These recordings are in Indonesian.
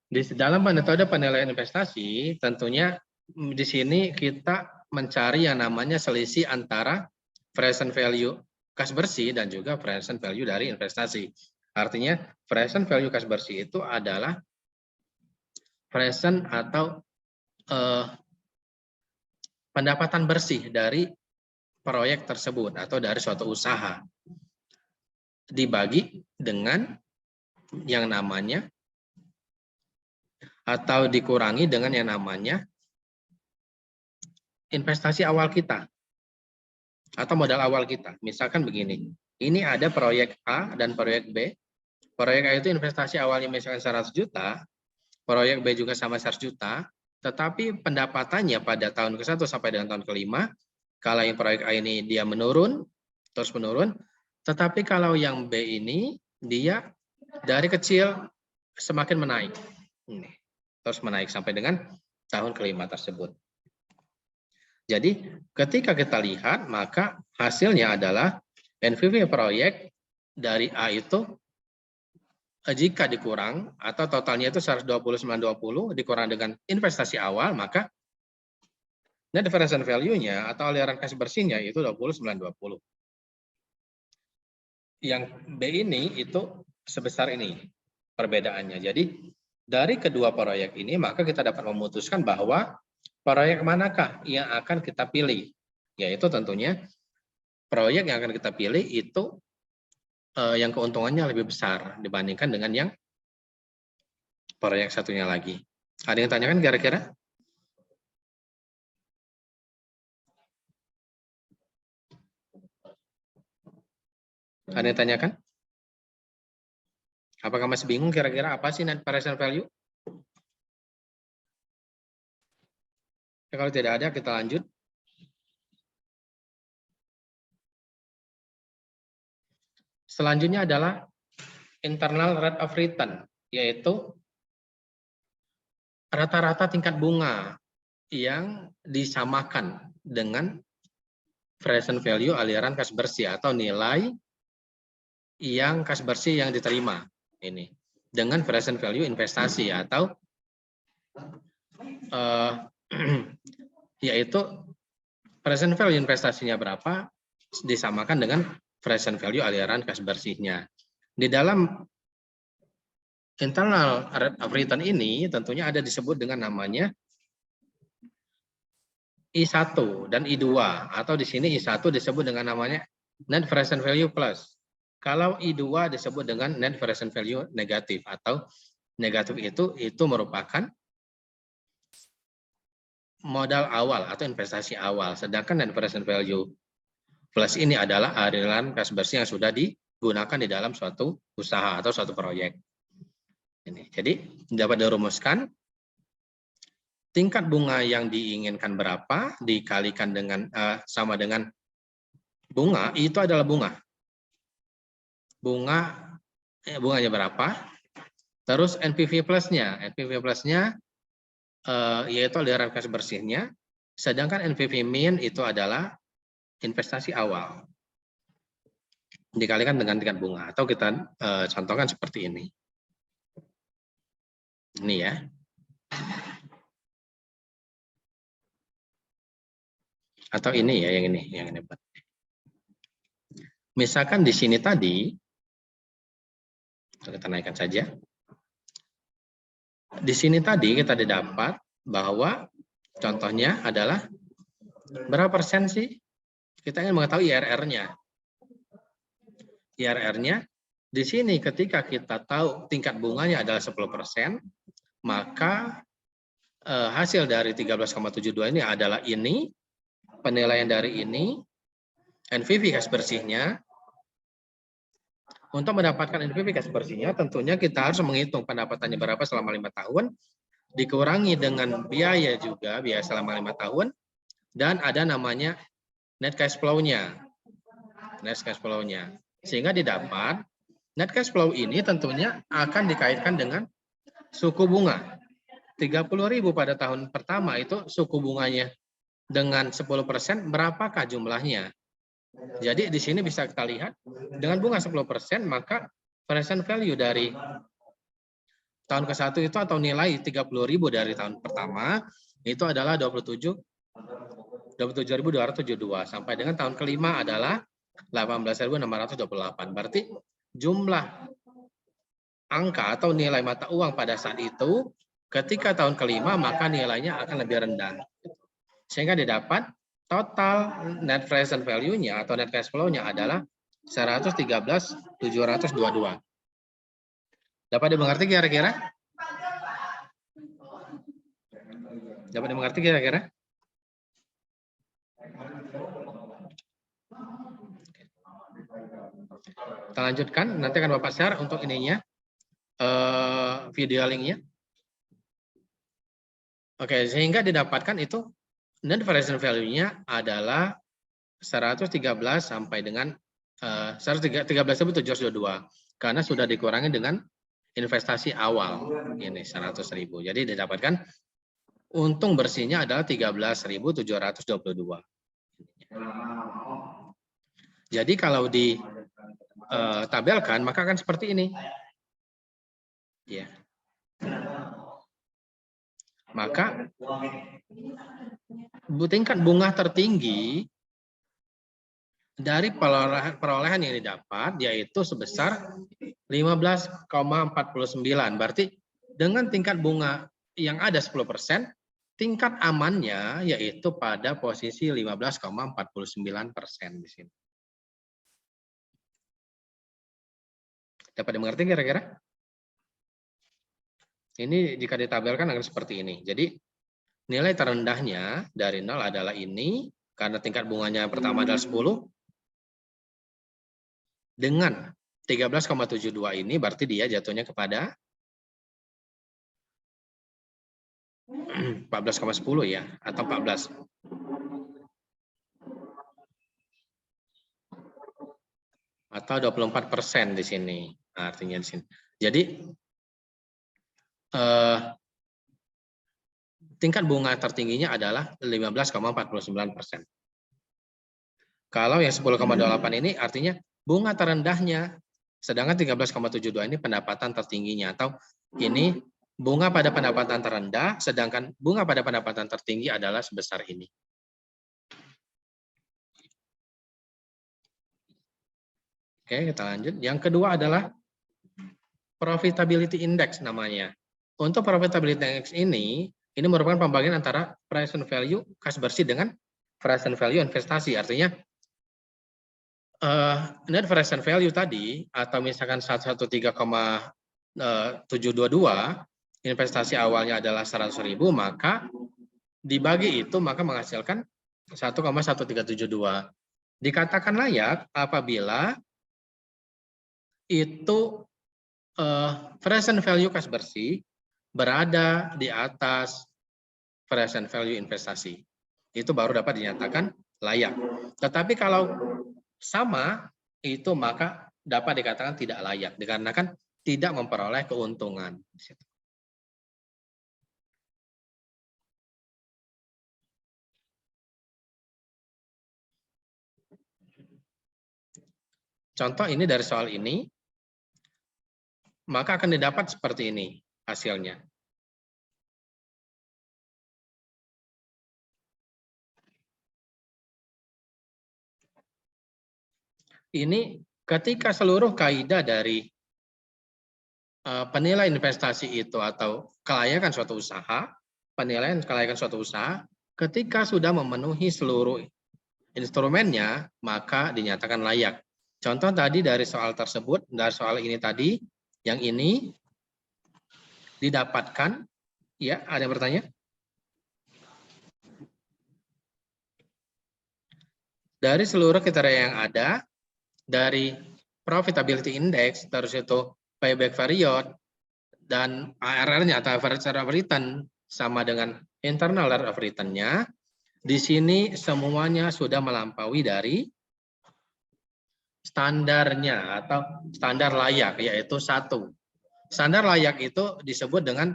Di dalam metode penilaian investasi, tentunya di sini kita mencari yang namanya selisih antara present value kas bersih dan juga present value dari investasi. Artinya present value kas bersih itu adalah present atau pendapatan bersih dari proyek tersebut atau dari suatu usaha. Dibagi dengan yang namanya atau dikurangi dengan yang namanya investasi awal kita atau modal awal kita. Misalkan begini, ini ada proyek A dan proyek B. Proyek A itu investasi awalnya misalkan 100 juta, proyek B juga sama 100 juta, tetapi pendapatannya pada tahun ke-1 sampai dengan tahun ke-5, kalau yang proyek A ini dia menurun, terus menurun, tetapi kalau yang B ini dia dari kecil semakin menaik. Ini, terus menaik sampai dengan tahun ke-5 tersebut. Jadi ketika kita lihat, maka hasilnya adalah NPV proyek dari A itu jika dikurang atau totalnya itu 129,20 dikurang dengan investasi awal, maka net present value-nya atau aliran kas bersihnya itu 29,20. Yang B ini itu sebesar ini perbedaannya. Jadi dari kedua proyek ini maka kita dapat memutuskan bahwa proyek manakah yang akan kita pilih, yaitu tentunya proyek yang akan kita pilih itu yang keuntungannya lebih besar dibandingkan dengan yang proyek satunya lagi. Ada yang tanyakan kira-kira? Ada yang tanyakan? Apakah masih bingung kira-kira apa sih net present value? Ya, kalau tidak ada, kita lanjut. Selanjutnya adalah internal rate of return, yaitu rata-rata tingkat bunga yang disamakan dengan present value aliran kas bersih atau nilai yang kas bersih yang diterima ini dengan present value investasi atau yaitu present value investasinya berapa disamakan dengan present value aliran kas bersihnya. Di dalam internal rate of return ini tentunya ada disebut dengan namanya I1 dan I2 atau di sini I1 disebut dengan namanya net present value plus. Kalau I2 disebut dengan net present value negatif atau negatif itu merupakan modal awal atau investasi awal, sedangkan net present value plus ini adalah aliran kas bersih yang sudah digunakan di dalam suatu usaha atau suatu proyek. Ini. Jadi dapat dirumuskan tingkat bunga yang diinginkan berapa dikalikan dengan sama dengan bunga, itu adalah bunga. Bunganya berapa? Terus NPV plus-nya. NPV plus-nya yaitu aliran kas bersihnya, sedangkan NPV min itu adalah investasi awal. Dikalikan dengan tingkat bunga atau kita contohkan seperti ini. Ini ya. Atau ini ya, yang ini. Misalkan di sini tadi, kita naikkan saja. Di sini tadi kita didapat bahwa contohnya adalah berapa persen sih? Kita ingin mengetahui IRR-nya. IRR-nya di sini ketika kita tahu tingkat bunganya adalah 10%, maka hasil dari 13,72 ini adalah ini, penilaian dari ini, NPV kas bersihnya. Untuk mendapatkan NPV kas bersihnya, tentunya kita harus menghitung pendapatannya berapa selama 5 tahun, dikurangi dengan biaya juga, biaya selama 5 tahun, dan ada namanya net cash flow-nya. Net cash flow-nya. Sehingga didapat, net cash flow ini tentunya akan dikaitkan dengan suku bunga. 30.000 pada tahun pertama itu suku bunganya dengan 10%, berapakah jumlahnya? Jadi di sini bisa kita lihat dengan bunga 10%, maka present value dari Tahun ke-1 itu atau nilai 30.000 dari tahun pertama itu adalah 27.272 sampai dengan tahun kelima adalah 18.628. Berarti jumlah angka atau nilai mata uang pada saat itu ketika tahun kelima maka nilainya akan lebih rendah. Sehingga didapat total net present value-nya atau net cash flow-nya adalah 113.722. Dapat dimengerti kira-kira? Dapat dimengerti kira-kira? Kita lanjutkan, nanti akan Bapak share untuk ininya, video linknya. Oke, sehingga didapatkan itu net present value-nya adalah 113 sampai dengan 113.722 karena sudah dikurangi dengan investasi awal ini 100.000. Jadi didapatkan untung bersihnya adalah 13.722. Jadi kalau ditabelkan maka akan seperti ini. Ya. Maka tingkat bunga tertinggi dari perolehan yang didapat yaitu sebesar 15,49. Berarti dengan tingkat bunga yang ada 10%, tingkat amannya yaitu pada posisi 15,49% di sini. Dapat dimengerti kira-kira? Ini jika ditabelkan akan seperti ini. Jadi nilai terendahnya dari 0 adalah ini karena tingkat bunganya pertama adalah 10. Dengan 13,72 ini berarti dia jatuhnya kepada 14,10 ya, atau 14. Atau 24% di sini. Artinya di sini. Jadi tingkat bunga tertingginya adalah 15,49%. Kalau yang 10,28 ini artinya bunga terendahnya, sedangkan 13,72 ini pendapatan tertingginya, atau ini bunga pada pendapatan terendah, sedangkan bunga pada pendapatan tertinggi adalah sebesar ini. Oke, kita lanjut. Yang kedua adalah profitability index namanya. Untuk profitability index ini merupakan pembagian antara present value kas bersih dengan present value investasi. Artinya net present value tadi atau misalkan 113,722 investasi awalnya adalah 100.000, maka dibagi itu maka menghasilkan 1,1372. Dikatakan layak apabila itu present value kas bersih berada di atas present value investasi. Itu baru dapat dinyatakan layak. Tetapi kalau sama itu maka dapat dikatakan tidak layak dikarenakan tidak memperoleh keuntungan. Contoh ini dari soal ini, maka akan didapat seperti ini hasilnya. Ini ketika seluruh kaidah dari penilaian investasi itu atau kelayakan suatu usaha, penilaian kelayakan suatu usaha, ketika sudah memenuhi seluruh instrumennya, maka dinyatakan layak. Contoh tadi dari soal tersebut, dari soal ini tadi, yang ini didapatkan, ya ada yang bertanya? Dari seluruh kriteria yang ada, dari profitability index, terus itu payback period, dan ARR-nya atau average rate of return sama dengan internal rate of return-nya, di sini semuanya sudah melampaui dari standarnya atau standar layak, yaitu 1. Standar layak itu disebut dengan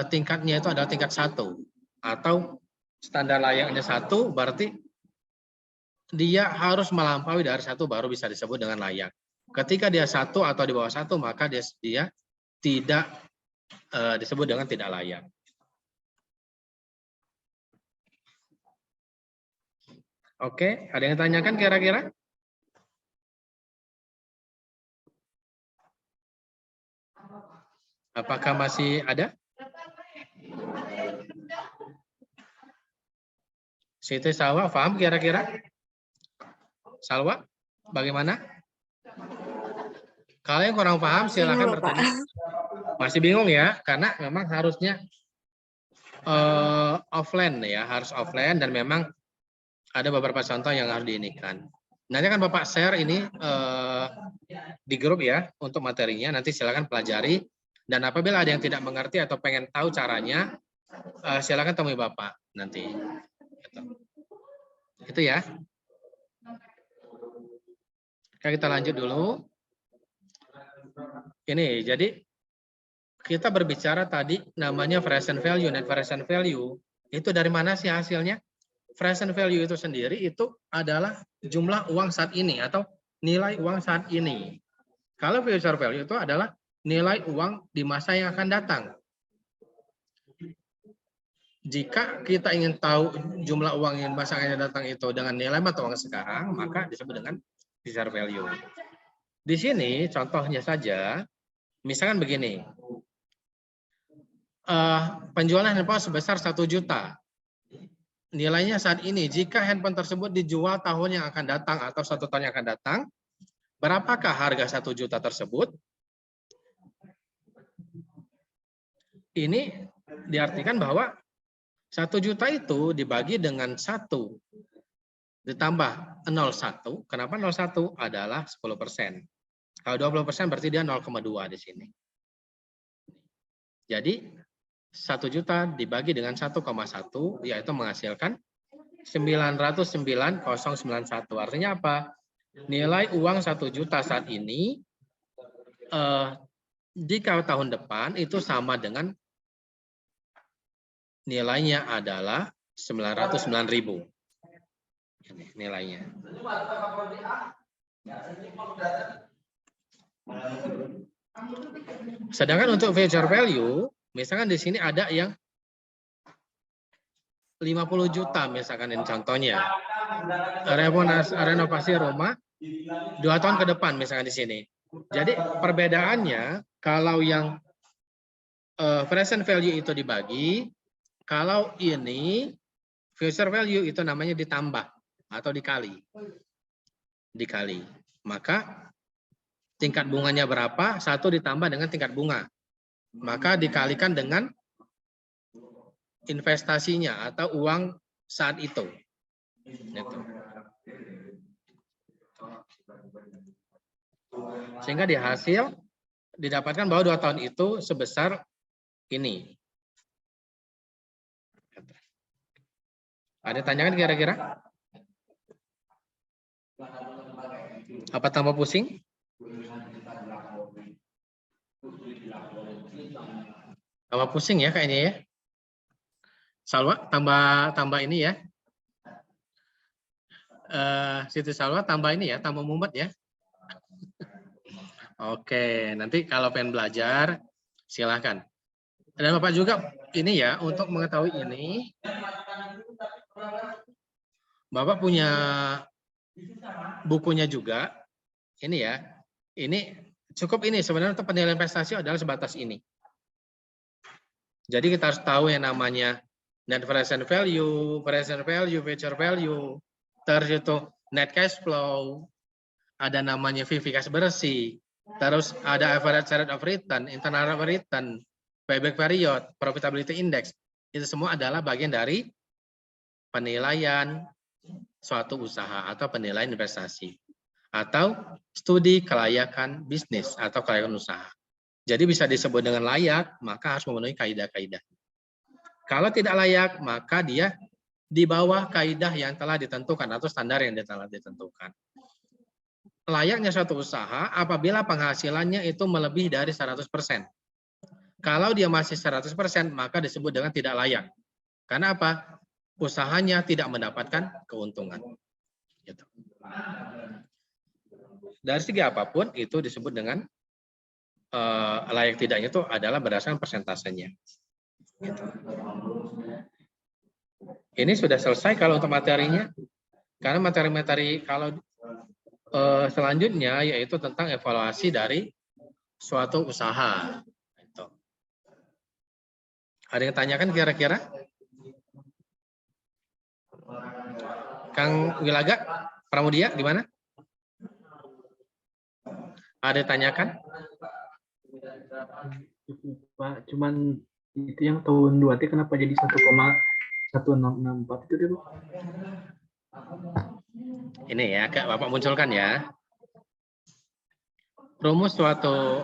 tingkatnya itu adalah tingkat 1. Atau standar layaknya 1 berarti dia harus melampaui dari 1 baru bisa disebut dengan layak. Ketika dia 1 atau di bawah 1 maka dia tidak disebut dengan tidak layak. Oke, ada yang tanyakan kira-kira? Apakah masih ada? Siti Salwa, paham kira-kira? Salwa, bagaimana? Kalau yang kurang paham silakan bertanya. Masih bingung ya, karena memang harusnya offline ya, harus offline dan memang ada beberapa contoh yang harus diinikan. Nanti akan Bapak share ini di grup ya untuk materinya. Nanti silakan pelajari. Dan apabila ada yang tidak mengerti atau pengen tahu caranya, silakan temui Bapak nanti. Itu ya. Oke, kita lanjut dulu. Ini jadi kita berbicara tadi namanya present value, net present value. Itu dari mana sih hasilnya? Present value itu sendiri itu adalah jumlah uang saat ini atau nilai uang saat ini. Kalau future value itu adalah nilai uang di masa yang akan datang. Jika kita ingin tahu jumlah uang yang masa akan datang itu dengan nilai mata uang sekarang, maka disebut dengan future value. Di sini contohnya saja, misalkan begini, penjualan handphone sebesar 1 juta. Nilainya saat ini, jika handphone tersebut dijual tahun yang akan datang atau 1 tahun yang akan datang, berapakah harga 1 juta tersebut? Ini diartikan bahwa 1 juta itu dibagi dengan 1 ditambah 0,1. Kenapa 0,1? Adalah 10%. Kalau 20% berarti dia 0,2 di sini. Jadi 1 juta dibagi dengan 1,1 yaitu menghasilkan 909,091. Artinya apa? Nilai uang 1 juta saat ini jika tahun depan itu sama dengan nilainya adalah 909.000. Ini nilainya. Sedangkan untuk future value, misalkan di sini ada yang 50 juta misalkan ini contohnya. Renovasi rumah 2 tahun ke depan misalkan di sini. Jadi perbedaannya kalau yang present value itu dibagi, kalau ini future value itu namanya ditambah atau dikali. Dikali. Maka tingkat bunganya berapa? 1 ditambah dengan tingkat bunga. Maka dikalikan dengan investasinya atau uang saat itu. Sehingga di hasil didapatkan bahwa 2 tahun itu sebesar ini. Ada tanyakan kira-kira? Apa tambah pusing? Tambah pusing ya kayaknya ya. Salwa tambah ini ya. Siti Salwa tambah ini ya, tambah mumet ya. Oke, nanti kalau pengen belajar silakan. Dan Bapak juga ini ya, untuk mengetahui ini, Bapak punya bukunya juga. Ini ya, ini cukup ini sebenarnya untuk penilaian investasi adalah sebatas ini. Jadi kita harus tahu yang namanya net present value, future value, terus itu net cash flow, ada namanya VV cash bersih, terus ada average rate of return, internal rate of return, payback period, profitability index. Itu semua adalah bagian dari penilaian suatu usaha atau penilaian investasi atau studi kelayakan bisnis atau kelayakan usaha. Jadi bisa disebut dengan layak, maka harus memenuhi kaidah-kaidah. Kalau tidak layak, maka dia di bawah kaidah yang telah ditentukan atau standar yang telah ditentukan. Layaknya suatu usaha apabila penghasilannya itu melebihi dari 100%. Kalau dia masih 100%, maka disebut dengan tidak layak. Karena apa? Usahanya tidak mendapatkan keuntungan. Gitu. Dari segi apapun itu disebut dengan layak tidaknya itu adalah berdasarkan persentasenya. Gitu. Ini sudah selesai kalau untuk materinya, karena materi-materi kalau selanjutnya yaitu tentang evaluasi dari suatu usaha. Gitu. Ada yang tanyakan kira-kira? Kang Wilaga, Pramudia, gimana? Ada yang tanyakan? Pak, cuman itu yang tahun 2T kenapa jadi 1,1664 itu deh, Pak? Ini ya, Kak, Bapak munculkan ya. Rumus suatu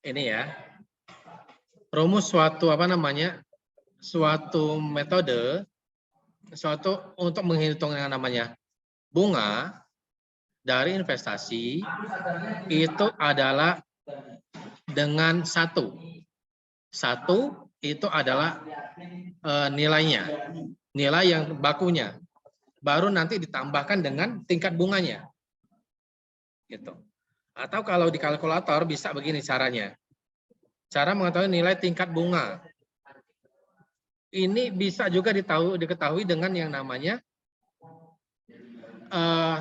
ini ya. Rumus suatu apa namanya? Suatu metode suatu untuk menghitung yang namanya bunga dari investasi itu adalah dengan satu itu adalah nilainya, nilai yang bakunya, baru nanti ditambahkan dengan tingkat bunganya, gitu. Atau kalau di kalkulator bisa begini caranya, cara mengetahui nilai tingkat bunga. Ini bisa juga diketahui dengan yang namanya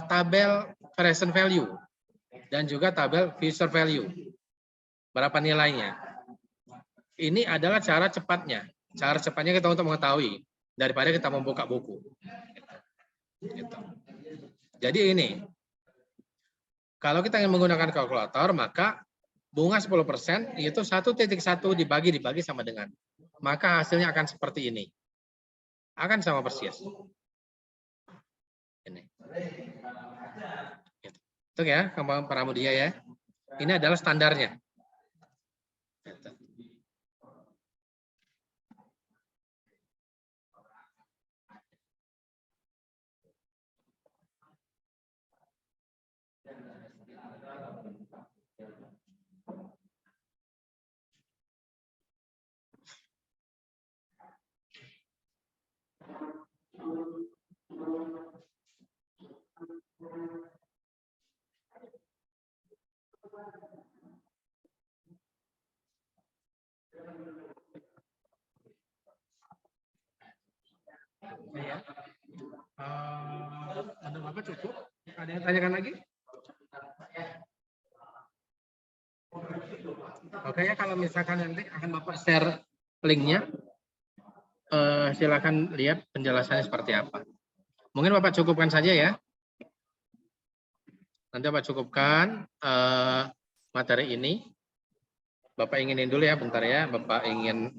tabel present value dan juga tabel future value. Berapa nilainya? Ini adalah cara cepatnya. Cara cepatnya kita untuk mengetahui daripada kita membuka buku. Gitu. Jadi ini, kalau kita ingin menggunakan kalkulator, maka bunga 10% itu 1,1 dibagi sama dengan. Maka hasilnya akan seperti ini. Akan sama persis. Ini. Itu ya, Pramudia ya. Ini adalah standarnya. Ya. Menurut Bapak cukup? Ada yang tanyakan lagi? Oke ya, kalau misalkan nanti akan Bapak share linknya, silakan lihat penjelasannya seperti apa. Mungkin Bapak cukupkan saja ya. Nanti Bapak cukupkan materi ini. Bapak inginin dulu ya, bentar ya. Bapak ingin.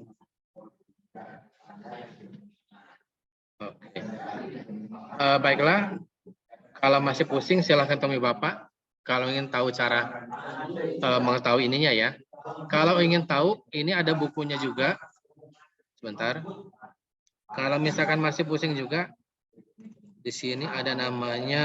Oke. Baiklah. Kalau masih pusing, silahkan temui Bapak. Kalau ingin tahu cara mengetahui ininya ya. Kalau ingin tahu, ini ada bukunya juga. Sebentar. Kalau misalkan masih pusing juga, di sini ada namanya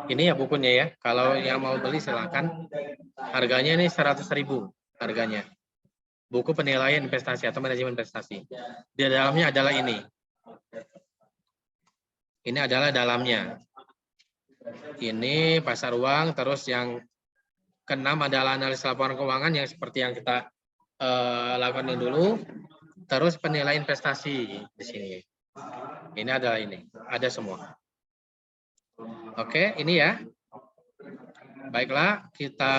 ini ya bukunya ya. Kalau yang mau beli silakan. Harganya ini 100.000 harganya. Buku penilaian investasi atau manajemen investasi. Di dalamnya adalah ini. Ini adalah dalamnya. Ini pasar uang, terus yang keenam adalah analis laporan keuangan yang seperti yang kita lakukan dulu. Terus penilaian investasi di sini. Ini adalah ini, ada semua. Oke, ini ya. Baiklah, kita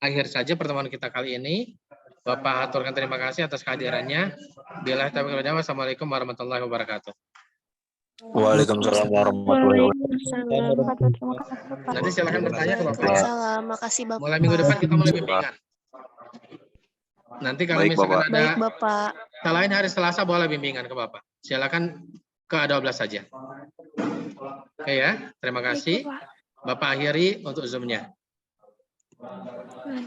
akhir saja pertemuan kita kali ini. Bapak aturkan terima kasih atas kehadirannya. Bila taufiq wal hidayah, wassalamualaikum warahmatullahi wabarakatuh. Waalaikumsalam warahmatullahi wabarakatuh. Nanti silakan bertanya ke Bapak. Waalaikumsalam. Makasih Bapak. Mulai minggu depan kita mulai bimbingan. Nanti kalau Baik, misalkan Bapak. ada Baik Bapak. selain hari Selasa boleh bimbingan ke Bapak. Silakan ke A12 saja. Oke ya, terima kasih. Baik, Bapak akhiri untuk Zoom-nya. Bapak.